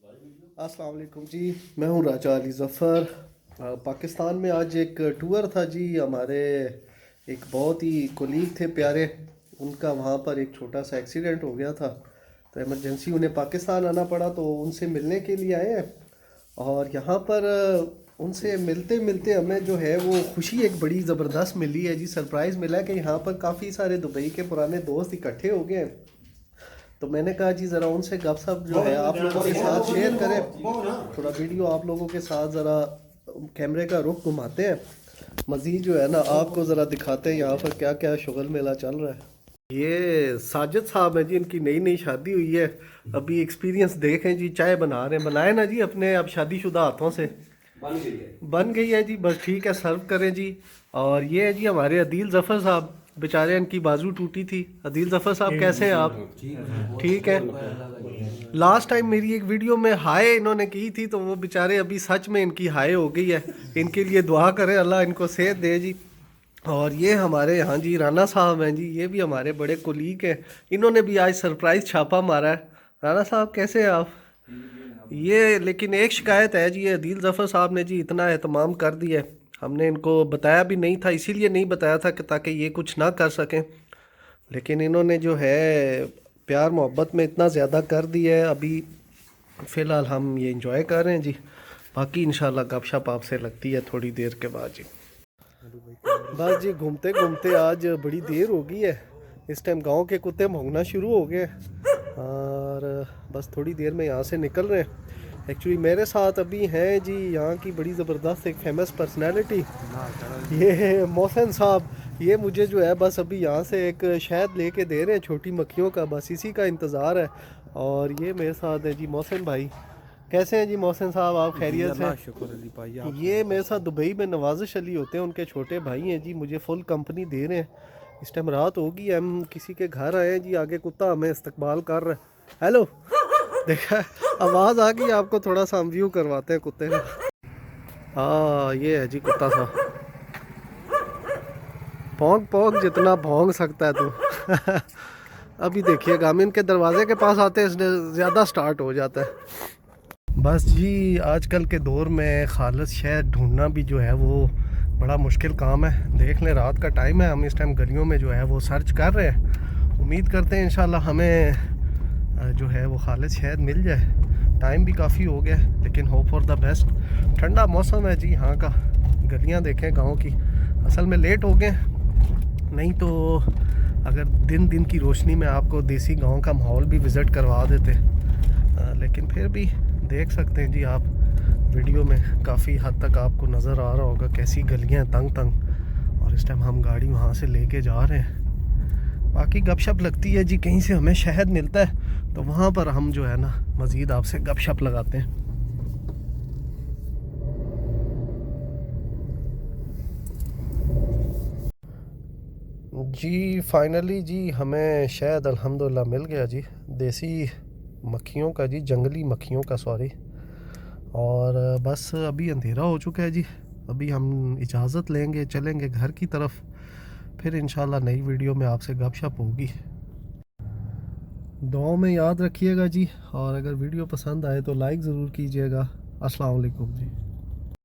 अस्सलाम वालेकुम जी। मैं हूँ राजा अली ज़फ़र। पाकिस्तान में आज एक टूर था जी। हमारे एक बहुत ही कोलीग थे प्यारे, उनका वहाँ पर एक छोटा सा एक्सीडेंट हो गया था, तो इमरजेंसी उन्हें पाकिस्तान आना पड़ा। तो उनसे मिलने के लिए आए हैं और यहाँ पर उनसे मिलते मिलते हमें जो है वो खुशी एक बड़ी ज़बरदस्त मिली है जी। सरप्राइज़ मिला है कि यहाँ पर काफ़ी सारे दुबई के पुराने दोस्त इकट्ठे हो गए हैं। तो मैंने कहा जी ज़रा उनसे गपशप जो है आप लोगों के साथ शेयर करें, थोड़ा वीडियो आप लोगों के साथ ज़रा कैमरे का रुख घुमाते हैं, मज़ीद जो है ना आपको ज़रा दिखाते हैं यहाँ पर क्या क्या शुगल मेला चल रहा है। ये साजिद साहब हैं जी, इनकी नई नई शादी हुई है। अभी एक्सपीरियंस देखें जी, चाय बना रहे हैं, बनाए ना जी अपने अब शादीशुदा हाथों से। बन गई है जी, बस ठीक है, सर्व करें जी। और ये है जी हमारे अदील ज़फ़र साहब, बेचारे इनकी बाजू टूटी थी। अदील ज़फ़र साहब कैसे हैं आप? ठीक है। लास्ट टाइम मेरी एक वीडियो में हाय इन्होंने की थी, तो वो बेचारे अभी सच में इनकी हाय हो गई है। इनके लिए दुआ करें, अल्लाह इनको सेहत दे जी। और ये हमारे यहाँ जी राना साहब हैं जी, ये भी हमारे बड़े कुलीग हैं। इन्होंने भी आज सरप्राइज़ छापा मारा है। राना साहब कैसे हैं आप? ये लेकिन एक शिकायत है जी, ये अदील ज़फ़र साहब ने जी इतना एहतमाम कर दिया है, हमने इनको बताया भी नहीं था, इसीलिए नहीं बताया था कि ताकि ये कुछ ना कर सकें, लेकिन इन्होंने जो है प्यार मोहब्बत में इतना ज़्यादा कर दिया है। अभी फ़िलहाल हम ये इंजॉय कर रहे हैं जी, बाकी इंशाल्लाह गपशप आपसे लगती है थोड़ी देर के बाद जी। बस जी घूमते घूमते आज बड़ी देर हो गई है। इस टाइम गांव के कुत्ते भौंकना शुरू हो गए और बस थोड़ी देर में यहाँ से निकल रहे हैं। एक्चुअली मेरे साथ अभी हैं जी यहाँ की बड़ी ज़बरदस्त एक फेमस पर्सनैलिटी, ये है मोहसिन साहब। ये मुझे जो है बस अभी यहाँ से एक शहद लेके दे रहे हैं छोटी मक्खियों का, बस इसी का इंतज़ार है। और ये मेरे साथ है जी मोहसिन भाई। कैसे हैं जी मोहसिन साहब, आप खैरियत से? शुक्र अली भाई आप। ये मेरे साथ दुबई में नवाजिश अली होते हैं, उनके छोटे भाई हैं जी, मुझे फुल कंपनी दे रहे हैं। इस टाइम रात होगी, हम किसी के घर आए हैं जी, आगे कुत्ता हमें इस्तकबाल कर रहा है। हेलो, देखा आवाज़ आ गई आपको, थोड़ा सा हम व्यू करवाते हैं कुत्ते का। हाँ ये है जी कुत्ता सा, भौंक भौंक जितना भौंक सकता है तू। अभी देखिएगा हम इनके दरवाजे के पास आते हैं, इसलिए ज़्यादा स्टार्ट हो जाता है। बस जी आजकल के दौर में खालिस शहद ढूंढना भी जो है वो बड़ा मुश्किल काम है। देख लें रात का टाइम है, हम इस टाइम गलियों में जो है वो सर्च कर रहे हैं। उम्मीद करते हैं इंशाल्लाह हमें जो है वो खालिस शहद मिल जाए। टाइम भी काफ़ी हो गया है, लेकिन होप फॉर द बेस्ट। ठंडा मौसम है जी यहाँ का, गलियाँ देखें गाँव की। असल में लेट हो गए, नहीं तो अगर दिन दिन की रोशनी में आपको देसी गाँव का माहौल भी विज़िट करवा देते, लेकिन फिर भी देख सकते हैं जी आप वीडियो में, काफ़ी हद तक आपको नज़र आ रहा होगा कैसी गलियां तंग तंग। और इस टाइम हम गाड़ी वहाँ से लेके जा रहे हैं। बाकी गपशप लगती है जी, कहीं से हमें शहद मिलता है तो वहाँ पर हम जो है ना मज़ीद आपसे गपशप लगाते हैं। जी फाइनली जी हमें शहद अल्हम्दुलिल्लाह मिल गया जी, देसी मक्खियों का जी, जंगली मक्खियों का सॉरी। और बस अभी अंधेरा हो चुका है जी, अभी हम इजाज़त लेंगे, चलेंगे घर की तरफ, फिर इंशाल्लाह नई वीडियो में आपसे गपशप होगी। दुआओं में याद रखिएगा जी, और अगर वीडियो पसंद आए तो लाइक ज़रूर कीजिएगा। अस्सलाम वालेकुम जी।